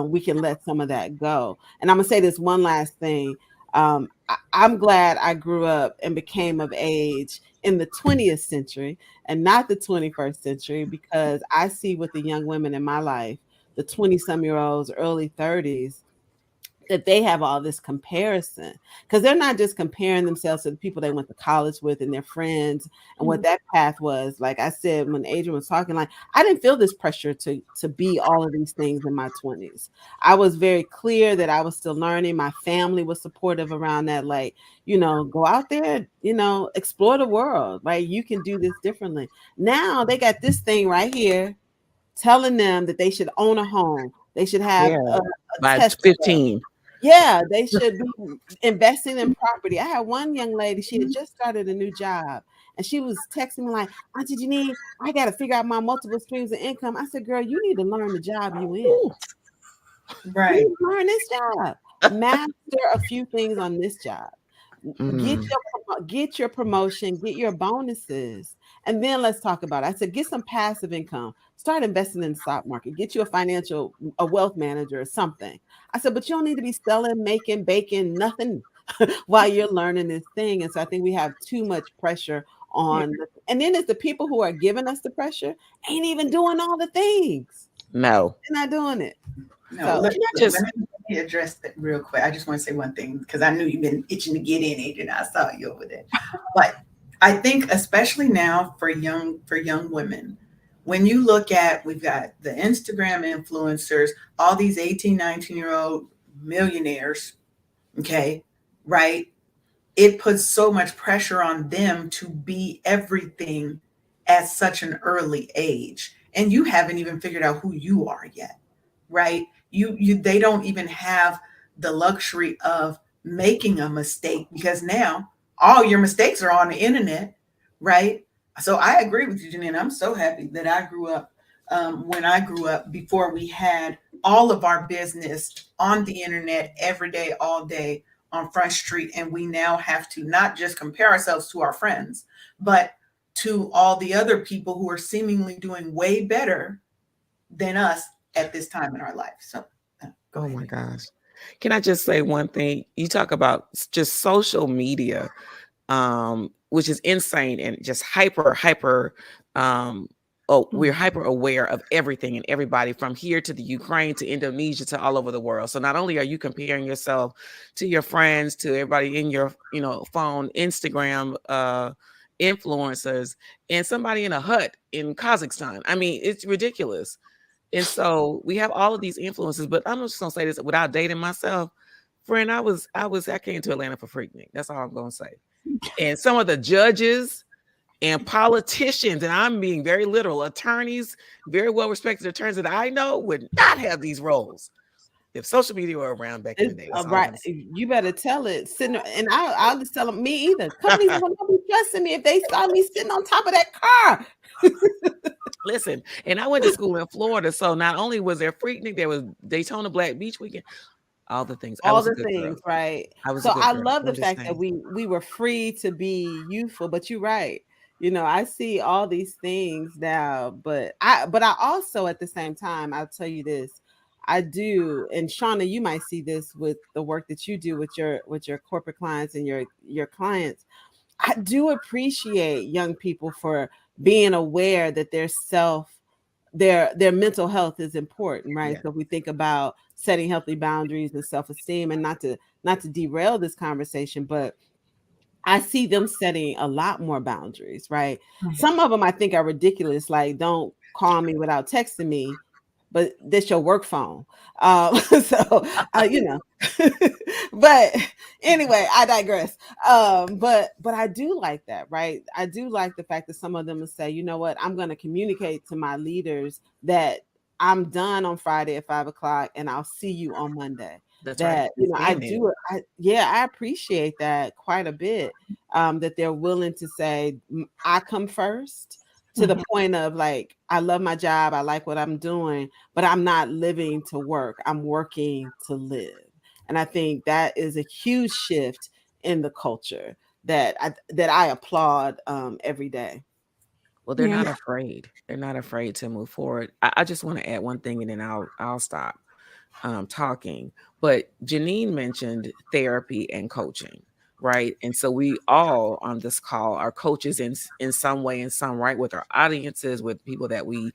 we can let some of that go. And I'm gonna say this one last thing. I'm glad I grew up and became of age in the 20th century and not the 21st century, because I see with the young women in my life, the 20-some-year-olds, early 30s, that they have all this comparison, because they're not just comparing themselves to the people they went to college with and their friends and what that path was. Like I said, when Adriane was talking, like, I didn't feel this pressure to be all of these things in my 20s. I was very clear that I was still learning. My family was supportive around that. Like, go out there, explore the world, right? You can do this differently. Now they got this thing right here telling them that they should own a home. They should have a by Tesla. 15. Yeah, they should be investing in property. I had one young lady, she had just started a new job, and she was texting me like, Auntie Jeannine, I got to figure out my multiple streams of income. I said, girl, you need to learn the job you in. Right. You need to learn this job. Master a few things on this job. Get your promotion, get your bonuses, and then let's talk about it. I said, get some passive income. Start investing in the stock market. Get you a wealth manager or something. I said, but you don't need to be selling, making, baking, nothing while you're learning this thing. And so I think we have too much pressure on, and then it's the people who are giving us the pressure ain't even doing all the things. No, they're not doing it. No, So, let me address that real quick. I just want to say one thing, because I knew you've been itching to get in, Adriane. I saw you over there. But I think especially now for young women, when you look at, we've got the Instagram influencers, all these 18, 19-year-old millionaires, okay, right? It puts so much pressure on them to be everything at such an early age. And you haven't even figured out who you are yet, right? They don't even have the luxury of making a mistake, because now all your mistakes are on the internet, right? So I agree with you, Jeannine. I'm so happy that I grew up, when I grew up, before we had all of our business on the internet every day, all day on Front Street. And we now have to not just compare ourselves to our friends, but to all the other people who are seemingly doing way better than us at this time in our life. So go ahead. Oh my gosh. Can I just say one thing? You talk about just social media, which is insane and just hyper Oh, we're hyper aware of everything and everybody from here to the Ukraine to Indonesia to all over the world. So not only are you comparing yourself to your friends, to everybody in your, phone, Instagram, influencers, and somebody in a hut in Kazakhstan. I mean, it's ridiculous. And so we have all of these influences, but I'm just gonna say this without dating myself. Friend, I came to Atlanta for Freaknik. That's all I'm gonna say. And some of the judges and politicians, and I'm being very literal, attorneys, very well respected attorneys that I know would not have these roles if social media were around back in the day. That's all I'm Right. gonna say. You better tell it. Sitting, and I'll just tell them, me either. Companies will not be trusting me if they saw me sitting on top of that car. Listen, and I went to school in Florida, so not only was there Freaknik, there was Daytona Black Beach Weekend, all the things. I All was a the good girl. things, right? I was a So good I girl. love the I'm just fact that saying. we were free to be youthful, but you're right. I see all these things now, but I also at the same time, I'll tell you this. I do, and Shauna, you might see this with the work that you do with your corporate clients and your clients. I do appreciate young people for being aware that their mental health is important, right? Yeah. So if we think about setting healthy boundaries and self-esteem, and not to derail this conversation, but I see them setting a lot more boundaries, right? Some of them I think are ridiculous, like don't call me without texting me, but that's your work phone. So, but anyway, I digress. But I do like that, right? I do like the fact that some of them will say, you know what, I'm going to communicate to my leaders that I'm done on Friday at 5 o'clock and I'll see you on Monday. That's right. That, And I saying it. do. I appreciate that quite a bit. That they're willing to say, I come first, to the point of like, I love my job, I like what I'm doing, but I'm not living to work. I'm working to live. And I think that is a huge shift in the culture that I applaud every day. Well, they're not afraid. They're not afraid to move forward. I just want to add one thing, and then I'll stop talking. But Jeannine mentioned therapy and coaching, right? And so we all on this call are coaches in some way, in some right, with our audiences, with people that we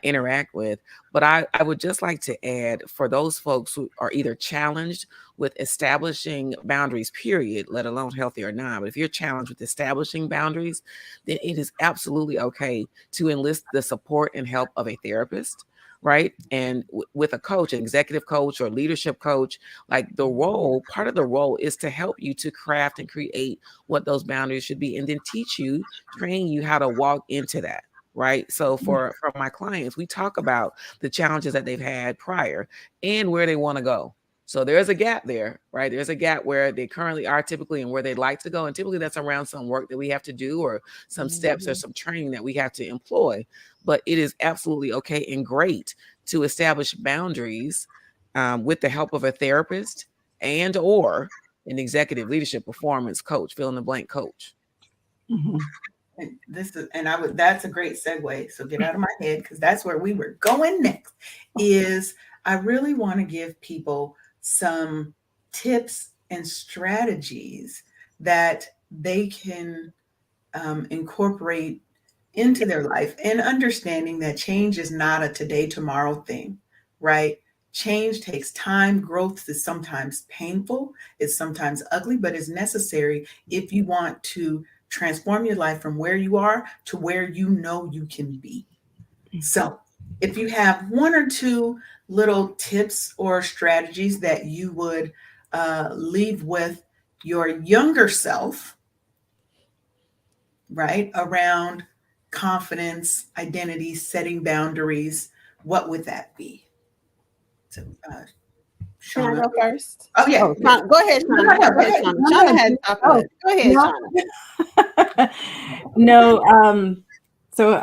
interact with. But I would just like to add, for those folks who are either challenged with establishing boundaries, period, let alone healthy or not. But if you're challenged with establishing boundaries, then it is absolutely okay to enlist the support and help of a therapist, right? And with a coach, an executive coach or leadership coach, like part of the role is to help you to craft and create what those boundaries should be, and then train you how to walk into that. Right. So for my clients, we talk about the challenges that they've had prior and where they want to go. So there's a gap there, right? There's a gap where they currently are typically and where they'd like to go. And typically that's around some work that we have to do or some steps or some training that we have to employ. But it is absolutely okay and great to establish boundaries with the help of a therapist and or an executive leadership performance coach, fill in the blank coach. And that's a great segue. So get out of my head, because that's where we were going next. Is I really want to give people some tips and strategies that they can incorporate into their life, and understanding that change is not a today, tomorrow thing, right? Change takes time. Growth is sometimes painful, it's sometimes ugly, but it's necessary if you want to transform your life from where you are to where you know you can be. So, if you have one or two little tips or strategies that you would leave with your younger self, right, around confidence, identity, setting boundaries, what would that be? So, Can I Shauna. go first? Oh yeah. Oh, Shauna, go ahead, No, Shauna. no, Go go ahead, ahead. Shauna. No, Shauna no, had chocolate. Go ahead, no. Shauna. No, so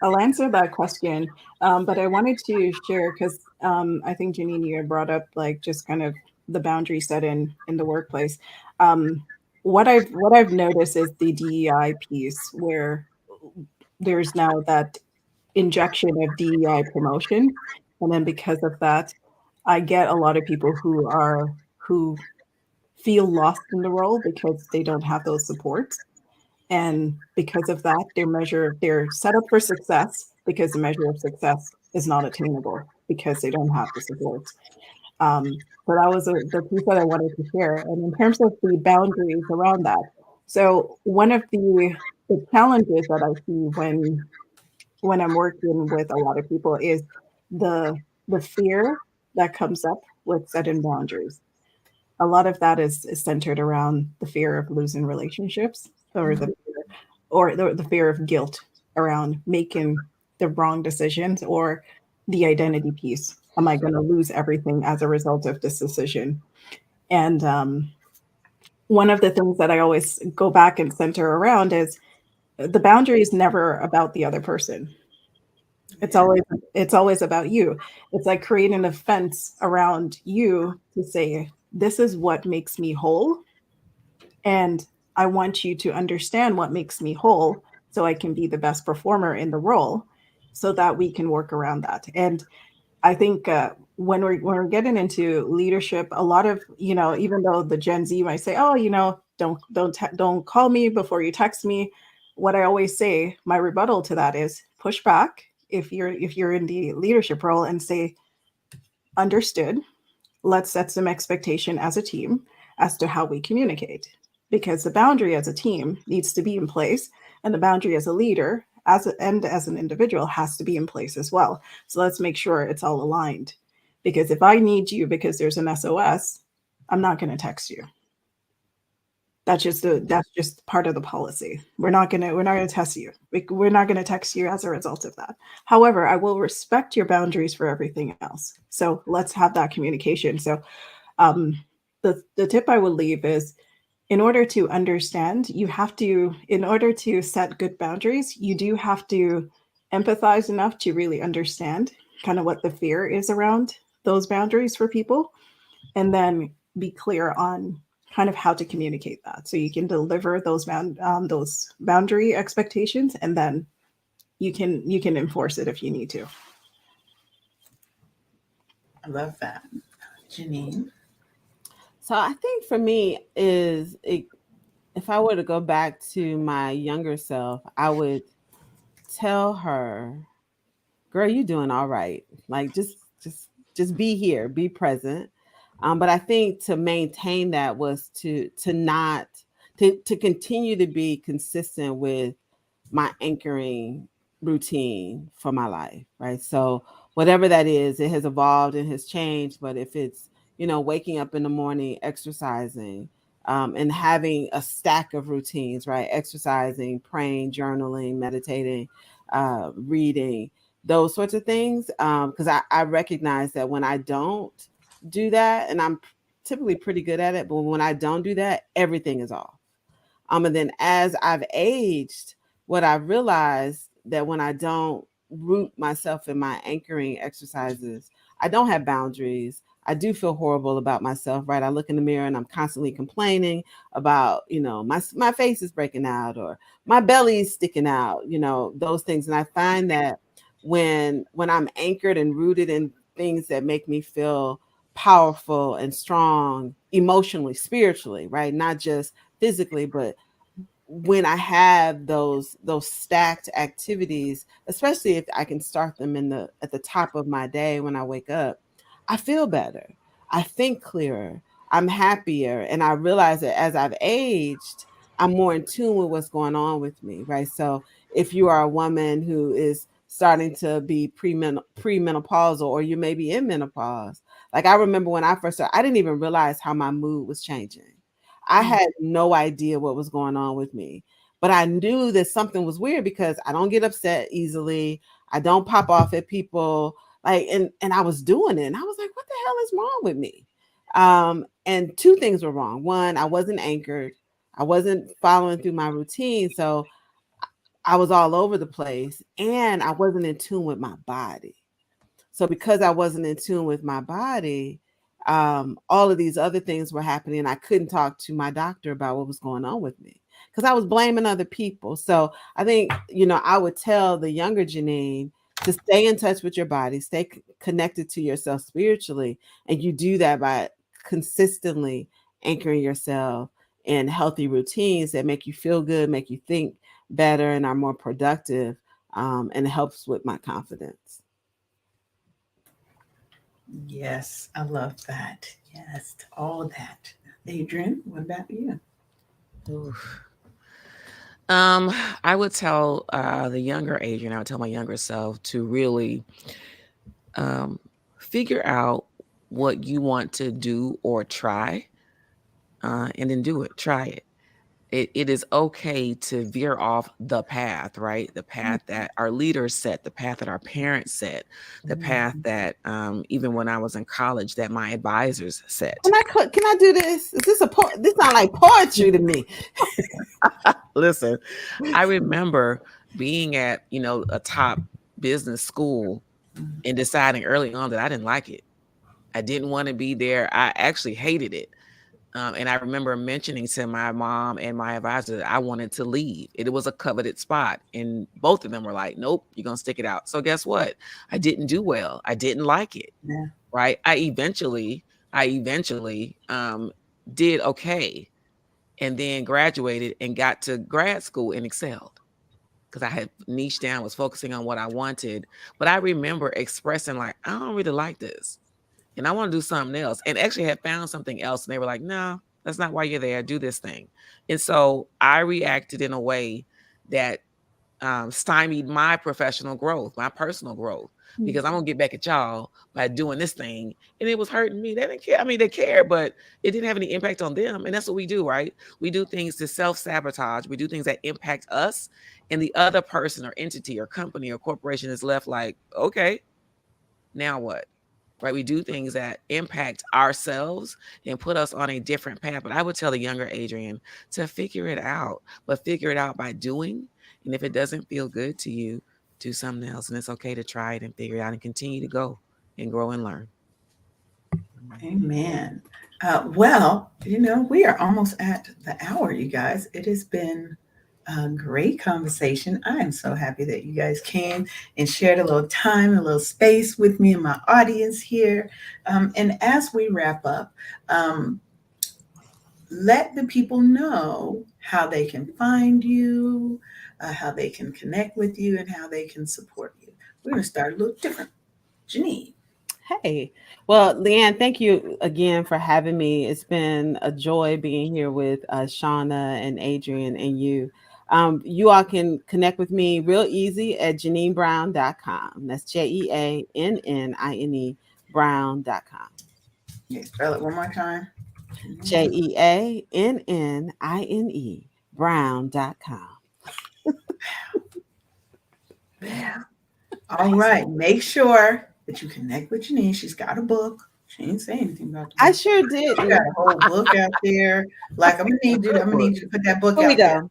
I'll answer that question, but I wanted to share because I think Jeannine, you had brought up like just kind of the boundary set in the workplace. What I've noticed is the DEI piece where there's now that injection of DEI promotion, and then because of that, I get a lot of people who feel lost in the role because they don't have those supports. And because of that, they're set up for success, because the measure of success is not attainable because they don't have the support. So that was the piece that I wanted to share. And in terms of the boundaries around that, so one of the challenges that I see when I'm working with a lot of people is the fear that comes up with setting boundaries. A lot of that is centered around the fear of losing relationships, or the fear of guilt around making the wrong decisions, or the identity piece. Am I going to lose everything as a result of this decision? And one of the things that I always go back and center around is the boundary is never about the other person. It's always about you. It's like creating a fence around you to say, this is what makes me whole. And I want you to understand what makes me whole so I can be the best performer in the role so that we can work around that. And I think when we're getting into leadership, a lot of, even though the Gen Z might say, "Oh, don't call me before you text me," what I always say, my rebuttal to that is push back if you're in the leadership role and say, "Understood. Let's set some expectation as a team as to how we communicate." Because the boundary as a team needs to be in place, and the boundary as a leader and as an individual has to be in place as well. So let's make sure it's all aligned. Because if I need you because there's an SOS, I'm not going to text you. That's just part of the policy. We're not gonna test you. We're not gonna text you as a result of that. However, I will respect your boundaries for everything else. So let's have that communication. So the tip I would leave is, in order to understand, in order to set good boundaries, you do have to empathize enough to really understand kind of what the fear is around those boundaries for people, and then be clear on kind of how to communicate that so you can deliver those boundary expectations, and then you can enforce it if you need to. I love that. Jeannine? So I think for me if I were to go back to my younger self, I would tell her, "Girl, you doing all right. Like just be here, be present." But I think to maintain that was to not to continue to be consistent with my anchoring routine for my life, right? So whatever that is, it has evolved and has changed. But if it's, waking up in the morning, exercising, and having a stack of routines, right? Exercising, praying, journaling, meditating, reading, those sorts of things. Because I recognize that when I don't do that, and I'm typically pretty good at it, but when I don't do that, everything is off. And then as I've aged, what I've realized that when I don't root myself in my anchoring exercises, I don't have boundaries. I do feel horrible about myself, right? I look in the mirror and I'm constantly complaining about, my face is breaking out or my belly is sticking out, those things. And I find that when I'm anchored and rooted in things that make me feel powerful and strong emotionally, spiritually, right? Not just physically, but when I have those stacked activities, especially if I can start them at the top of my day when I wake up, I feel better. I think clearer. I'm happier. And I realize that as I've aged, I'm more in tune with what's going on with me, right? So if you are a woman who is starting to be premenopausal, or you may be in menopause, like I remember when I first started, I didn't even realize how my mood was changing. I had no idea what was going on with me, but I knew that something was weird because I don't get upset easily. I don't pop off at people, and I was doing it, and I was like, what the hell is wrong with me? And two things were wrong. One, I wasn't anchored. I wasn't following through my routine. So I was all over the place, and I wasn't in tune with my body. So because I wasn't in tune with my body, all of these other things were happening. I couldn't talk to my doctor about what was going on with me because I was blaming other people. So I think, I would tell the younger Jeannine to stay in touch with your body, stay connected to yourself spiritually. And you do that by consistently anchoring yourself in healthy routines that make you feel good, make you think better, and are more productive. and it helps with my confidence. Yes, I love that. Yes, to all of that. Adrian, what about you? Oof. I would tell the younger Adrian, I would tell my younger self to really um, figure out what you want to do or try, and then do it. Try it. It is okay to veer off the path, right? The path that our leaders set, the path that our parents set, the path that even when I was in college, that my advisors set. Can I do this? Is this this sound like poetry to me? Listen, I remember being at, a top business school and deciding early on that I didn't like it. I didn't want to be there. I actually hated it. And I remember mentioning to my mom and my advisor that I wanted to leave. It was a coveted spot. And both of them were like, nope, you're going to stick it out. So guess what? I didn't do well. I didn't like it. Yeah. Right. I eventually did okay, and then graduated and got to grad school and excelled because I had niched down, was focusing on what I wanted. But I remember expressing like, I don't really like this and I want to do something else, and actually had found something else. And they were like, no, that's not why you're there. Do this thing. And so I reacted in a way that stymied my professional growth, my personal growth, because I'm gonna get back at y'all by doing this thing. And it was hurting me. They didn't care. I mean, they cared, but it didn't have any impact on them. And that's what we do, right? We do things to self-sabotage. We do things that impact us, and the other person or entity or company or corporation is left like, okay, now what? Right? We do things that impact ourselves and put us on a different path. But I would tell the younger Adrian to figure it out, but figure it out by doing. And if it doesn't feel good to you, do something else. And it's okay to try it and figure it out and continue to go and grow and learn. Amen. Well, we are almost at the hour, you guys. It has been a great conversation. I am so happy that you guys came and shared a little time, a little space with me and my audience here. And as we wrap up, let the people know how they can find you, how they can connect with you, and how they can support you. We're going to start a little different. Jeannine. Hey, well, Leanne, thank you again for having me. It's been a joy being here with Shauna and Adrian and you. You all can connect with me real easy at JeannineBrown.com. That's JeAnnine Brown.com. Yeah, spell it one more time. JeAnnine Brown.com. Yeah. All right. Make sure that you connect with Jeannine. She's got a book. She didn't say anything about the book. I sure did. She got a whole book out there. Like I'm gonna need you to put that book Here we out go. there.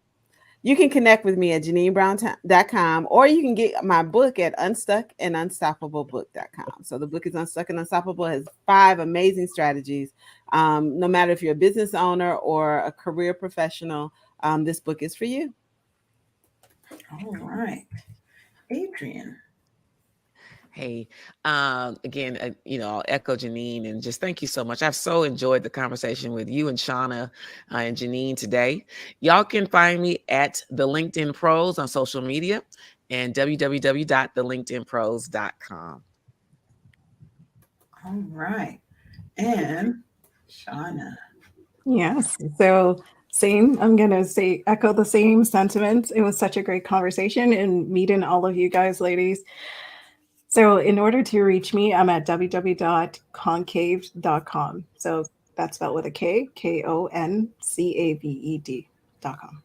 You can connect with me at JeannineBrown.com, or you can get my book at UnstuckandUnstoppableBook.com. So the book is Unstuck and Unstoppable. It has 5 amazing strategies. No matter if you're a business owner or a career professional, this book is for you. All right. Adrian. Hey, again, I'll echo Jeannine and just thank you so much. I've so enjoyed the conversation with you and Shauna and Jeannine today. Y'all can find me at the LinkedIn Pros on social media and www.thelinkedinpros.com. All right. And Shauna. Yes. So same, I'm going to echo the same sentiments. It was such a great conversation and meeting all of you guys, ladies. So in order to reach me, I'm at www.concaved.com. So that's spelled with a K, KONCAVED.com.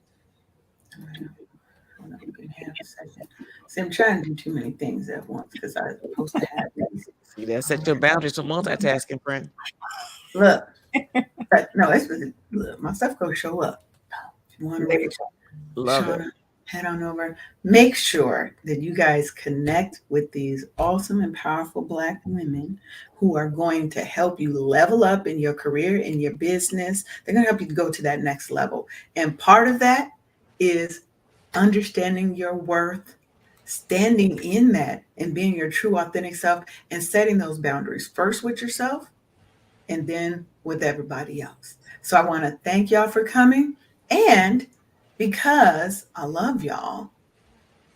Hold on, you can have a second. See, I'm trying to do too many things at once because I'm supposed to have these. See, that set your boundaries for multitasking, friend. Look, no, look, my stuff go show up. If you want to reach Love Shauna, it. head on over. Make sure that you guys connect with these awesome and powerful Black women who are going to help you level up in your career, in your business. They're going to help you go to that next level. And part of that is understanding your worth, standing in that and being your true authentic self and setting those boundaries first with yourself and then with everybody else. So I want to thank y'all for coming. And because I love y'all,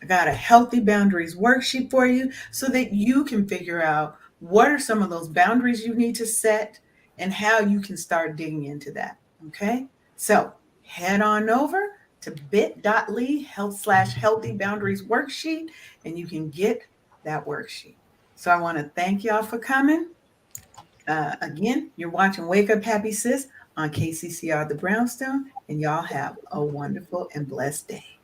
I got a healthy boundaries worksheet for you so that you can figure out what are some of those boundaries you need to set and how you can start digging into that. Okay. So head on over to bit.ly/healthy boundaries worksheet and you can get that worksheet. So I want to thank y'all for coming. Again, you're watching Wake Up Happy Sis on KCCR The Brownstone, and y'all have a wonderful and blessed day.